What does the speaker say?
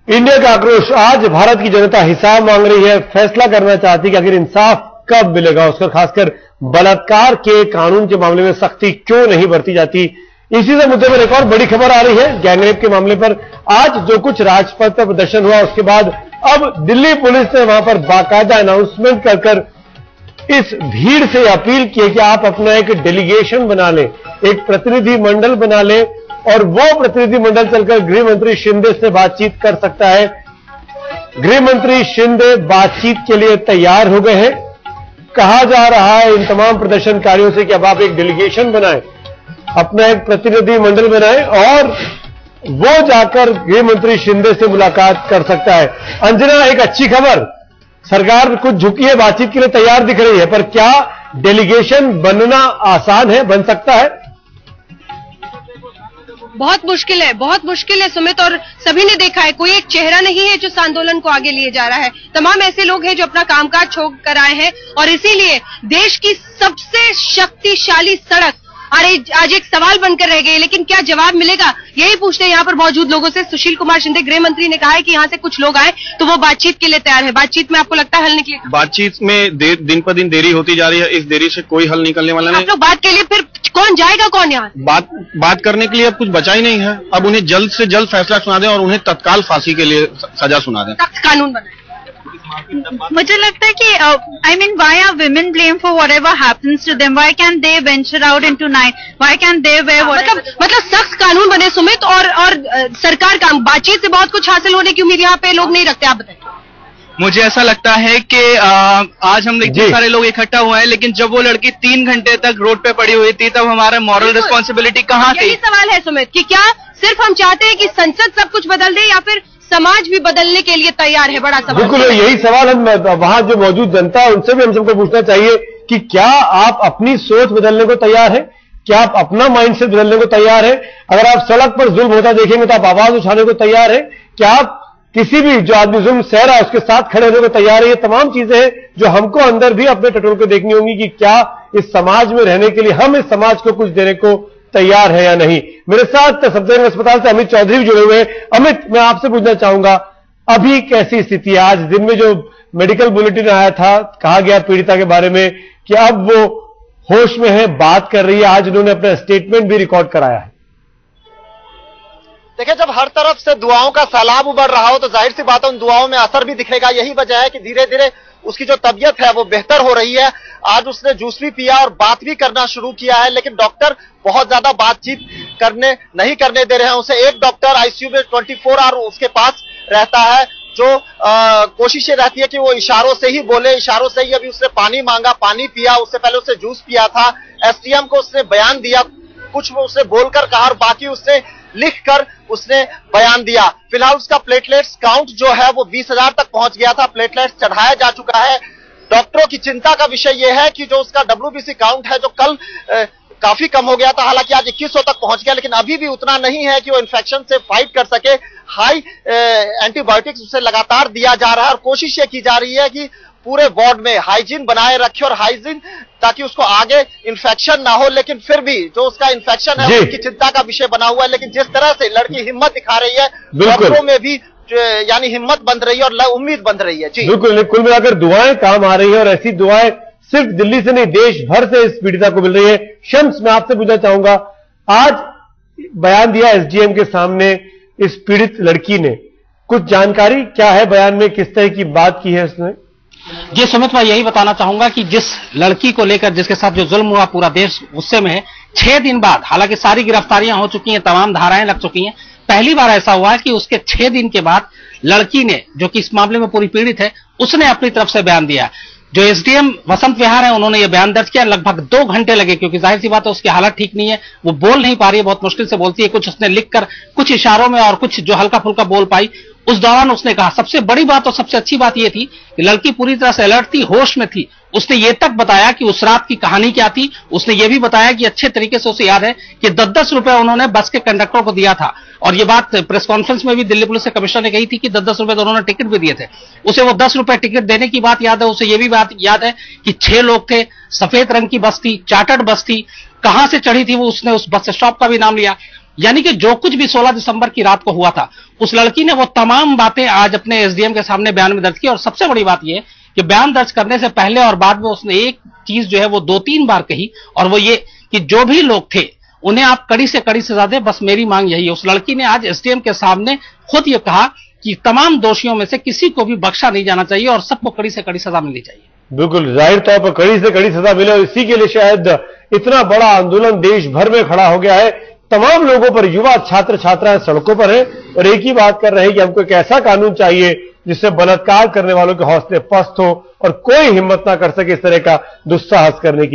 India का आक्रोश। आज भारत की जनता हिसाब मांग रही है, फैसला करना चाहती है कि आखिर इंसाफ कब मिलेगा उसका, खासकर बलात्कार के कानून के मामले में सख्ती क्यों नहीं बरती जाती। इसी से मुद्दे पर एक और बड़ी खबर आ रही है गैंगरेप के मामले पर। आज जो कुछ राजपथ पर प्रदर्शन हुआ उसके बाद अब दिल्ली पुलिस ने वहां पर बाकायदा अनाउंसमेंट कर इस भीड़ से अपील की है कि आप अपना एक डेलीगेशन बना लें, एक प्रतिनिधि मंडल बना लें और वो प्रतिनिधि मंडल चलकर गृह मंत्री शिंदे से बातचीत कर सकता है। गृह मंत्री शिंदे बातचीत के लिए तैयार हो गए हैं। कहा जा रहा है इन तमाम प्रदर्शनकारियों से कि अब आप एक डेलीगेशन बनाएं, अपना एक प्रतिनिधि मंडल बनाएं और वो जाकर गृह मंत्री शिंदे से मुलाकात कर सकता है। अंजना, एक अच्छी खबर, सरकार कुछ झुकी है, बातचीत के लिए तैयार दिख रही है, पर क्या डेलीगेशन बनना आसान है, बन सकता है? बहुत मुश्किल है सुमित, और सभी ने देखा है कोई एक चेहरा नहीं है जो इस आंदोलन को आगे लिए जा रहा है। तमाम ऐसे लोग हैं जो अपना कामकाज छोड़ कर आए हैं और इसीलिए देश की सबसे शक्तिशाली सड़क आज एक सवाल बनकर रह गई। लेकिन क्या जवाब मिलेगा, यही पूछते हैं यहाँ पर मौजूद लोगों से। सुशील कुमार शिंदे गृह मंत्री ने कहा है कि यहाँ से कुछ लोग आए तो वो बातचीत के लिए तैयार है। बातचीत में आपको लगता है हल निकलेगा? बातचीत में दिन पर दिन देरी होती जा रही है, इस देरी से कोई हल निकलने वाला नहीं। आप लोग बात के लिए फिर कौन जाएगा, कौन यहाँ? बात करने के लिए अब कुछ बचा ही नहीं है। अब उन्हें जल्द से जल्द फैसला सुना दें और उन्हें तत्काल फांसी के लिए सजा सुना दें। सख्त कानून बनाए। मुझे लगता है कि why are women blamed for whatever happens to them? Why can't they venture out into night? Why can't they wear whatever? मतलब सख्त कानून बने सुमित, और सरकार का बातचीत से बहुत कुछ हासिल होने की उम्मीद यहाँ पे लोग नहीं रखते। आप बताइए। मुझे ऐसा लगता है कि आज हम इतने सारे लोग इकट्ठा हुए हैं, लेकिन जब वो लड़की 3 घंटे तक रोड पे पड़ी हुई थी तब हमारा मॉरल रिस्पॉन्सिबिलिटी कहाँ थी? यही सवाल है सुमित कि क्या सिर्फ हम चाहते हैं कि संसद सब कुछ बदल दे या फिर समाज भी बदलने के लिए तैयार है? बड़ा सवाल। बिल्कुल यही सवाल हम वहां जो मौजूद जनता है उनसे भी हम सबको पूछना चाहिए कि क्या आप अपनी सोच बदलने को तैयार है? क्या आप अपना माइंडसेट बदलने को तैयार है? अगर आप सड़क पर जुल्म होता देखेंगे तो आप आवाज उठाने को तैयार है? क्या आप किसी भी जो आदमी जुल्म सह रहा है उसके साथ खड़े होने को तैयार है? ये तमाम चीजें हैं जो हमको अंदर भी अपने टटोल को देखनी होंगी कि क्या इस समाज में रहने के लिए हम इस समाज को कुछ देने को तैयार है या नहीं। मेरे साथ सफदरजंग अस्पताल से अमित चौधरी जुड़े हुए हैं। अमित, मैं आपसे पूछना चाहूंगा अभी कैसी स्थिति है? आज दिन में जो मेडिकल बुलेटिन आया था, कहा गया पीड़िता के बारे में कि अब वो होश में है, बात कर रही है। आज उन्होंने अपना स्टेटमेंट भी रिकॉर्ड कराया है। देखिए, जब हर तरफ से दुआओं का सैलाब उमड़ रहा हो तो जाहिर सी बात है उन दुआओं में असर भी दिखेगा। यही वजह है कि धीरे धीरे उसकी जो तबीयत है वो बेहतर हो रही है। आज उसने जूस भी पिया और बात भी करना शुरू किया है, लेकिन डॉक्टर बहुत ज्यादा बातचीत नहीं करने दे रहे हैं उसे। एक डॉक्टर आईसीयू में 24 आवर उसके पास रहता है, जो कोशिश ये रहती है कि वो इशारों से ही बोले, इशारों से ही। अभी उसने पानी मांगा, पानी पिया, उससे पहले उसने जूस पिया था। एसडीएम को उसने बयान दिया, कुछ वो उसने बोलकर कहा और बाकी उसने लिखकर उसने बयान दिया। फिलहाल उसका प्लेटलेट्स काउंट जो है वो 20,000 तक पहुंच गया था, प्लेटलेट्स चढ़ाया जा चुका है। डॉक्टरों की चिंता का विषय यह है कि जो उसका WBC काउंट है जो कल काफी कम हो गया था, हालांकि आज 2100 तक पहुंच गया, लेकिन अभी भी उतना नहीं है कि वो इन्फेक्शन से फाइट कर सके। हाई एंटीबायोटिक्स उसे लगातार दिया जा रहा है और कोशिश ये की जा रही है कि पूरे वार्ड में हाइजीन बनाए रखे और हाइजीन ताकि उसको आगे इन्फेक्शन ना हो। लेकिन फिर भी जो उसका इन्फेक्शन है उसकी चिंता का विषय बना हुआ है। लेकिन जिस तरह से लड़की हिम्मत दिखा रही है, डॉक्टरों में भी यानी हिम्मत बन रही है और उम्मीद बन रही है। जी बिल्कुल, कुल मिलाकर दुआएं काम आ रही है और ऐसी दुआएं सिर्फ दिल्ली से नहीं देश भर से इस पीड़िता को मिल रही है। शम्स, मैं आपसे पूछना चाहूंगा, आज बयान दिया एसडीएम के सामने इस पीड़ित लड़की ने, कुछ जानकारी क्या है बयान में, किस तरह की बात की है उसने? जी सुमित, मैं यही बताना चाहूंगा कि जिस लड़की को लेकर जिसके साथ जो जुल्म हुआ पूरा देश गुस्से में है, 6 दिन बाद, हालांकि सारी गिरफ्तारियां हो चुकी हैं, तमाम धाराएं लग चुकी हैं, पहली बार ऐसा हुआ है कि उसके 6 दिन के बाद लड़की ने, जो कि इस मामले में पूरी पीड़ित है, उसने अपनी तरफ से बयान दिया। जो एसडीएम वसंत विहार है उन्होंने ये बयान दर्ज किया। लगभग 2 घंटे लगे, क्योंकि जाहिर सी बात है उसकी हालत ठीक नहीं है, वो बोल नहीं पा रही है, बहुत मुश्किल से बोलती है। कुछ उसने लिखकर, कुछ इशारों में और कुछ जो हल्का फुल्का बोल पाई। उस दौरान उसने कहा, सबसे बड़ी बात और सबसे अच्छी बात यह थी कि लड़की पूरी तरह से अलर्ट थी, होश में थी। उसने ये तक बताया कि उस रात की कहानी क्या थी। उसने ये भी बताया कि अच्छे तरीके से उसे याद है कि 10-10 रुपए उन्होंने बस के कंडक्टर को दिया था, और ये बात प्रेस कॉन्फ्रेंस में भी दिल्ली पुलिस के कमिश्नर ने कही थी कि 10-10 रुपए तो उन्होंने टिकट भी दिए थे। उसे वो 10 रुपए टिकट देने की बात याद है। उसे ये भी बात याद है कि 6 लोग थे, सफेद रंग की बस थी, चार्टर्ड बस थी, कहां से चढ़ी थी वो, उसने उस बस स्टॉप का भी नाम लिया। यानी कि जो कुछ भी 16 दिसंबर की रात को हुआ था, उस लड़की ने वो तमाम बातें आज अपने एसडीएम के सामने बयान में दर्ज की। और सबसे बड़ी बात यह कि बयान दर्ज करने से पहले और बाद में उसने एक चीज जो है वो 2-3 बार कही, और वो ये कि जो भी लोग थे उन्हें आप कड़ी से कड़ी सजा दें, बस मेरी मांग यही है। उस लड़की ने आज एसडीएम के सामने खुद ये कहा कि तमाम दोषियों में से किसी को भी बख्शा नहीं जाना चाहिए और सबको कड़ी से कड़ी सजा मिलनी चाहिए। बिल्कुल, जाहिर तौर पर कड़ी से कड़ी सजा मिले, और इसी के लिए शायद इतना बड़ा आंदोलन देश भर में खड़ा हो गया है। तमाम लोगों पर, युवा छात्र छात्राएं सड़कों पर हैं और एक ही बात कर रहे हैं कि हमको एक ऐसा कानून चाहिए जिससे बलात्कार करने वालों के हौसले पस्त हो और कोई हिम्मत ना कर सके इस तरह का दुस्साहस करने की।